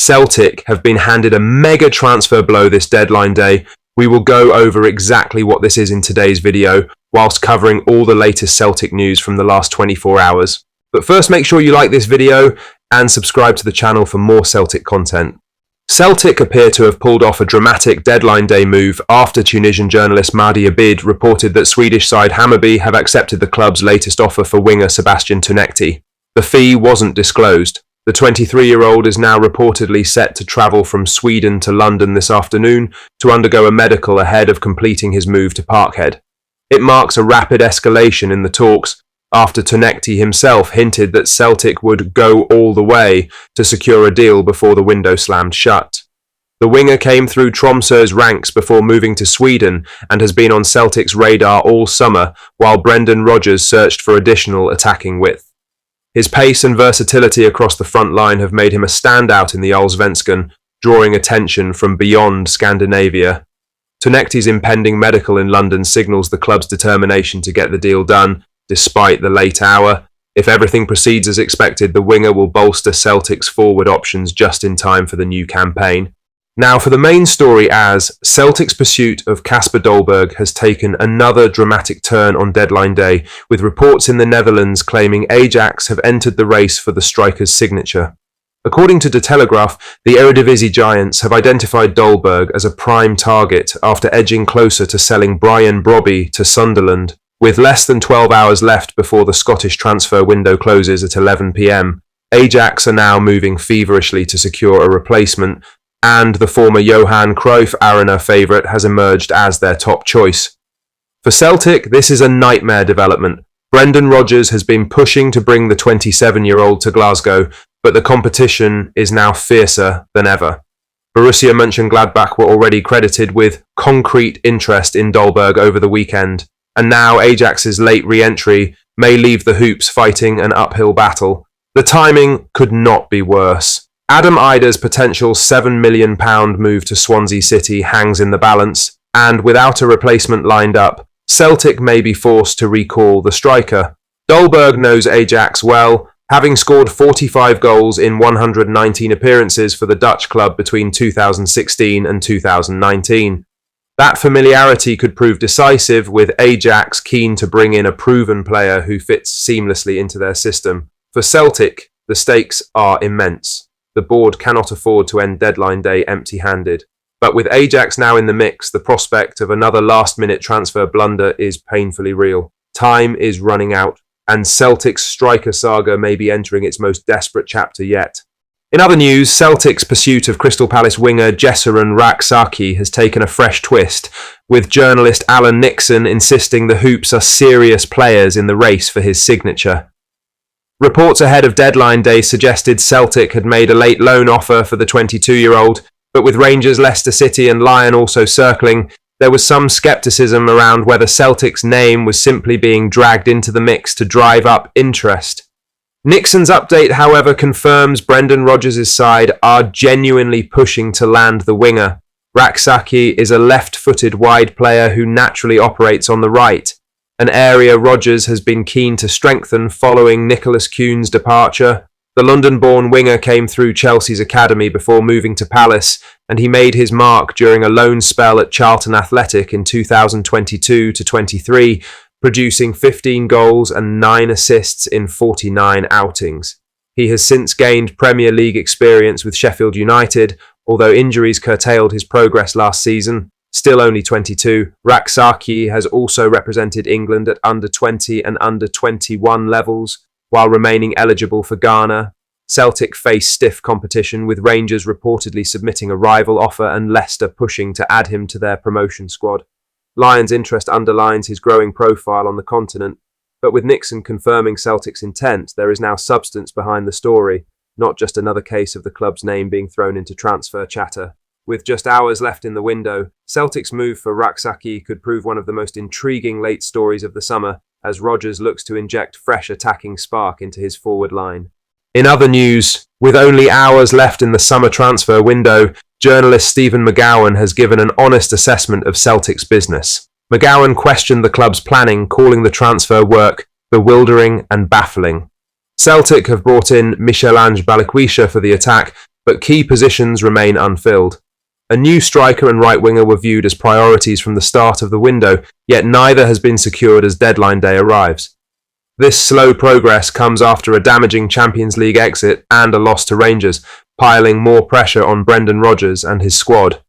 Celtic have been handed a mega transfer blow this deadline day. We will go over exactly what this is in today's video, whilst covering all the latest Celtic news from the last 24 hours. But first, make sure you like this video and subscribe to the channel for more Celtic content. Celtic appear to have pulled off a dramatic deadline day move after Tunisian journalist Mahdi Abid reported that Swedish side Hammarby have accepted the club's latest offer for winger Sebastian Tonki. The fee wasn't disclosed. The 23-year-old is now reportedly set to travel from Sweden to London this afternoon to undergo a medical ahead of completing his move to Parkhead. It marks a rapid escalation in the talks after Tonki himself hinted that Celtic would go all the way to secure a deal before the window slammed shut. The winger came through Tromsø's ranks before moving to Sweden and has been on Celtic's radar all summer while Brendan Rodgers searched for additional attacking width. His pace and versatility across the front line have made him a standout in the Allsvenskan, drawing attention from beyond Scandinavia. Tonki's impending medical in London signals the club's determination to get the deal done, despite the late hour. If everything proceeds as expected, the winger will bolster Celtic's forward options just in time for the new campaign. Now for the main story, as Celtic's pursuit of Casper Dolberg has taken another dramatic turn on deadline day, with reports in the Netherlands claiming Ajax have entered the race for the striker's signature. According to De Telegraph, the Eredivisie giants have identified Dolberg as a prime target after edging closer to selling Brian Brobby to Sunderland. With less than 12 hours left before the Scottish transfer window closes at 11 p.m, Ajax are now moving feverishly to secure a replacement, and the former Johan Cruyff Arena favourite has emerged as their top choice. For Celtic, this is a nightmare development. Brendan Rodgers has been pushing to bring the 27-year-old to Glasgow, but the competition is now fiercer than ever. Borussia Mönchengladbach were already credited with concrete interest in Dolberg over the weekend, and now Ajax's late re-entry may leave the Hoops fighting an uphill battle. The timing could not be worse. Adam Ida's potential £7 million move to Swansea City hangs in the balance, and without a replacement lined up, Celtic may be forced to recall the striker. Dolberg knows Ajax well, having scored 45 goals in 119 appearances for the Dutch club between 2016 and 2019. That familiarity could prove decisive, with Ajax keen to bring in a proven player who fits seamlessly into their system. For Celtic, the stakes are immense. The board cannot afford to end deadline day empty-handed. But with Ajax now in the mix, the prospect of another last-minute transfer blunder is painfully real. Time is running out, and Celtic's striker saga may be entering its most desperate chapter yet. In other news, Celtic's pursuit of Crystal Palace winger Jesseran Raki has taken a fresh twist, with journalist Alan Nixon insisting the Hoops are serious players in the race for his signature. Reports ahead of deadline day suggested Celtic had made a late loan offer for the 22-year-old, but with Rangers, Leicester City and Lyon also circling, there was some scepticism around whether Celtic's name was simply being dragged into the mix to drive up interest. Nixon's update, however, confirms Brendan Rodgers' side are genuinely pushing to land the winger. Raki is a left-footed wide player who naturally operates on the right, an area Rodgers has been keen to strengthen following Nicholas Kuhn's departure. The London-born winger came through Chelsea's academy before moving to Palace, and he made his mark during a loan spell at Charlton Athletic in 2022-23, producing 15 goals and 9 assists in 49 outings. He has since gained Premier League experience with Sheffield United, although injuries curtailed his progress last season. Still only 22, Raki has also represented England at under-20 and under-21 levels, while remaining eligible for Ghana. Celtic face stiff competition, with Rangers reportedly submitting a rival offer and Leicester pushing to add him to their promotion squad. Lyon's interest underlines his growing profile on the continent, but with Nixon confirming Celtic's intent, there is now substance behind the story, not just another case of the club's name being thrown into transfer chatter. With just hours left in the window, Celtic's move for Raki could prove one of the most intriguing late stories of the summer, as Rodgers looks to inject fresh attacking spark into his forward line. In other news, with only hours left in the summer transfer window, journalist Stephen McGowan has given an honest assessment of Celtic's business. McGowan questioned the club's planning, calling the transfer work bewildering and baffling. Celtic have brought in Michel-Ange Balikwisha for the attack, but key positions remain unfilled. A new striker and right winger were viewed as priorities from the start of the window, yet neither has been secured as deadline day arrives. This slow progress comes after a damaging Champions League exit and a loss to Rangers, piling more pressure on Brendan Rodgers and his squad.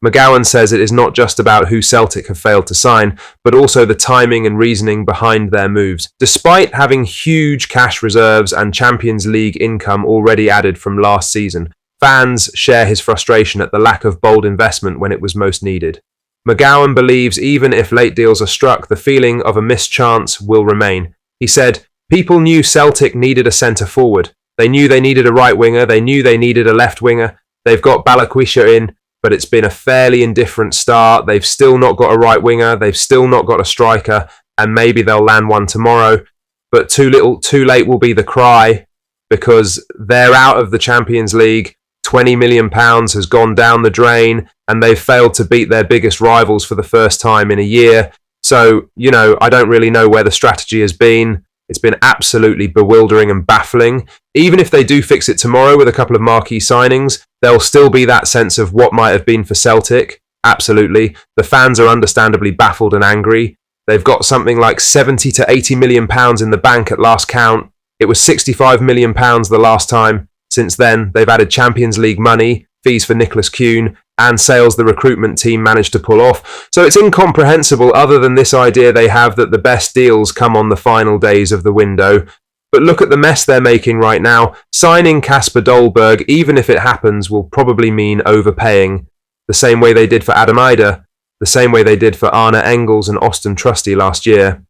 McGowan says it is not just about who Celtic have failed to sign, but also the timing and reasoning behind their moves. Despite having huge cash reserves and Champions League income already added from last season, fans share his frustration at the lack of bold investment when it was most needed. McGowan believes even if late deals are struck, the feeling of a missed chance will remain. He said, "People knew Celtic needed a centre-forward. They knew they needed a right winger, they knew they needed a left winger. They've got Balakwisha in, but it's been a fairly indifferent start. They've still not got a right winger, they've still not got a striker, and maybe they'll land one tomorrow. But too little, too late will be the cry, because they're out of the Champions League. £20 million has gone down the drain, and they've failed to beat their biggest rivals for the first time in a year. So, I don't really know where the strategy has been. It's been absolutely bewildering and baffling. Even if they do fix it tomorrow with a couple of marquee signings, there'll still be that sense of what might have been for Celtic. Absolutely. The fans are understandably baffled and angry. They've got something like £70 to £80 million in the bank at last count. It was £65 million the last time. Since then, they've added Champions League money, fees for Nicholas Kuhn, and sales the recruitment team managed to pull off. So it's incomprehensible other than this idea they have that the best deals come on the final days of the window. But look at the mess they're making right now. Signing Casper Dolberg, even if it happens, will probably mean overpaying. The same way they did for Adam Ida, the same way they did for Arne Engels and Austin Trusty last year.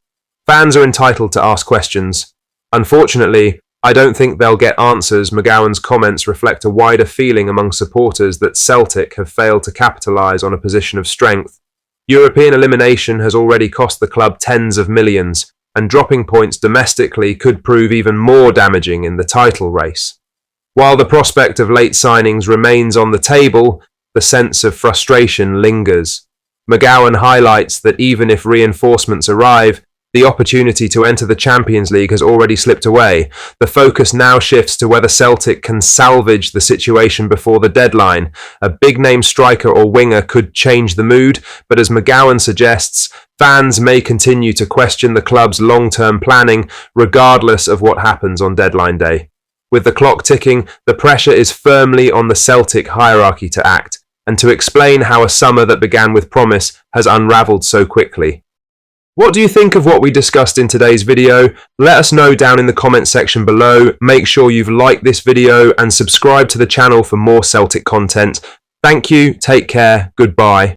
Fans are entitled to ask questions. Unfortunately, I don't think they'll get answers. McGowan's comments reflect a wider feeling among supporters that Celtic have failed to capitalise on a position of strength. European elimination has already cost the club tens of millions, and dropping points domestically could prove even more damaging in the title race. While the prospect of late signings remains on the table, the sense of frustration lingers. McGowan highlights that even if reinforcements arrive, the opportunity to enter the Champions League has already slipped away. The focus now shifts to whether Celtic can salvage the situation before the deadline. A big-name striker or winger could change the mood, but as McGowan suggests, fans may continue to question the club's long-term planning regardless of what happens on deadline day. With the clock ticking, the pressure is firmly on the Celtic hierarchy to act, and to explain how a summer that began with promise has unravelled so quickly. What do you think of what we discussed in today's video? Let us know down in the comment section below. Make sure you've liked this video and subscribe to the channel for more Celtic content. Thank you, take care, goodbye.